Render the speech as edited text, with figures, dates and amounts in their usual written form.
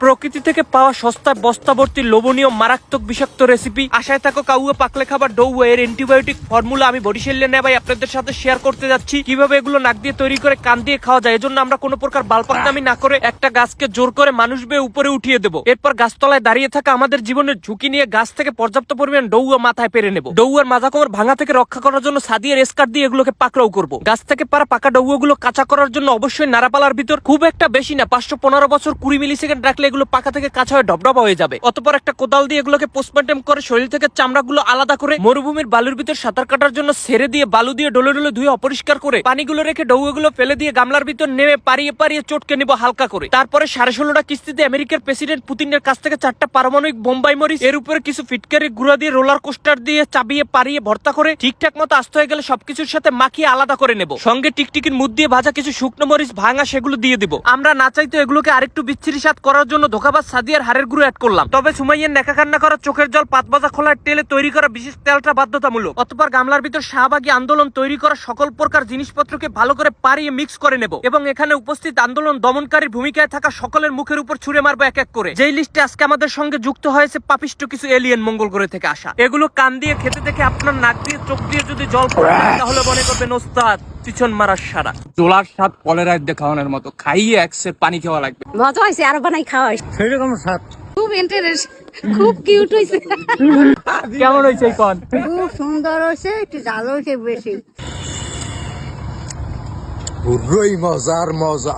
প্রকৃতি থেকে পাওয়া সস্তায় বস্তাভর্তি লোভনীয় মারাত্মক বিষাক্ত রেসিপি আশায় থাকো কাউয়া পাকলে খাবার ডৌয়া এর অ্যান্টিবায়োটিক ফর্মুলা আমি বরিশালে নেই ভাই আপনাদের সাথে শেয়ার করতে যাচ্ছি কিভাবে এগুলো নাক দিয়ে তৈরি করে কান দিয়ে খাওয়া যায়। এজন্য আমরা কোনো প্রকার বালপাকনামি না করে একটা গাছকে জোর করে মানুষ বেয়ে উপরে উঠিয়ে দেবো। এরপর গাছতলায় দাঁড়িয়ে থাকা আমাদের জীবনের ঝুঁকি নিয়ে গাছ থেকে পর্যাপ্ত পরিমাণ ডৌয়া মাথায় পেরে নেব। ডৌয়ার মাজা কোমর ভাঙা থেকে রক্ষা করার জন্য সাদিয়ে রেস্কার দিয়ে এগুলোকে পাকড়াও করবো। গাছ থেকে পারা পাকা ডৌয়াগুলো কাঁচা করার জন্য অবশ্যই নাড়াপালার ভিতর খুব একটা বেশি না 515 বছর 20 মিলি সেকেন্ড রাখলে এগুলো পাকা থেকে কাঁচা হয়ে ডবডবা হয়ে যাবে। অতঃপর একটা কোদাল দিয়ে এগুলোকে পোস্টমর্টেম করে শরীর থেকে চামড়াগুলো আলাদা করে মরুভূমির বালুর ভিতর সাঁতার কাটার জন্য ছেড়ে দিয়ে বালু দিয়ে ডলে ডলে ধুয়ে অপরিষ্কার করে পানিগুলো রেখে ডৌয়াগুলো ফেলে দিয়ে গামলার ভিতর নেমে পারিয়ে পারিয়ে চটকে নিব হালকা করে। তারপরে 16.5টা কিস্তিতে আমেরিকার প্রেসিডেন্ট পুতিনের কাছ থেকে 4টা পারমাণবিক বোম্বাই মরিচ এর উপরে কিছু ফিটকারি গুঁড়া দিয়ে রোলার কোস্টার দিয়ে চাবিয়ে পারিয়ে ভর্তা করে ঠিকঠাক মতো আস্ত হয়ে গেলে সবকিছুর সাথে মাখিয়ে আলাদা করে নেব। সঙ্গে টিকটিকির মুখ দিয়ে ভাজা কিছু শুকনো মরিচ ভাঙা সেগুলো দিয়ে দিব। আমরা না চাইতো এগুলোকে আরেকটু বিচ্ছিরি স্বাদ করার জন্য ধোকাবাজ সাদিয়ার হাড়ের গুঁড়ো অ্যাড করলাম। তবে সুমাইয়ের নেকা কান্না করা চোখের জল পাত ভাজা খোলার তেলে তৈরি করা বিশেষ তেলটা বাধ্যতামূলক। অতঃপর গামলার ভিতর শাহবাগী আন্দোলন তৈরি করা সকল প্রকার জিনিসপত্রকে ভালো করে পারিয়ে মিক্স করে নেব এবং এখানে উপস্থিত আন্দোলন দমনকারীর ভূমিকায় থাকা সকলের মুখের উপর ছুঁড়ে মারবো এক এক করে। যেই লিস্টে আজকে আমাদের সঙ্গে যুক্ত হয়েছে পাপিষ্ট কিছু এলিয়েন মঙ্গল গ্রহ থেকে আসা। এগুলো কান দিয়ে খেতে দেখে আপনার নাক দিয়ে চোখ দিয়ে যদি জল পড়ে তাহলে মনে করবেন ওস্তাদ পিছন মারার সারা। চোলার স্বাদ কলেরায় দেখানোর মতো খাইয়ে একসের পানি খাওয়া লাগবে। মজা হয়েছে আরো বানাই খাওয়া সেরকম স্বাদ। খুব ইন্টারেস্ট খুব কিউট হয়েছে কেমন হয়েছে কোন? খুব সুন্দর হয়েছে একটু জাল হয়েছে বেশি পুরোই মজার মজা।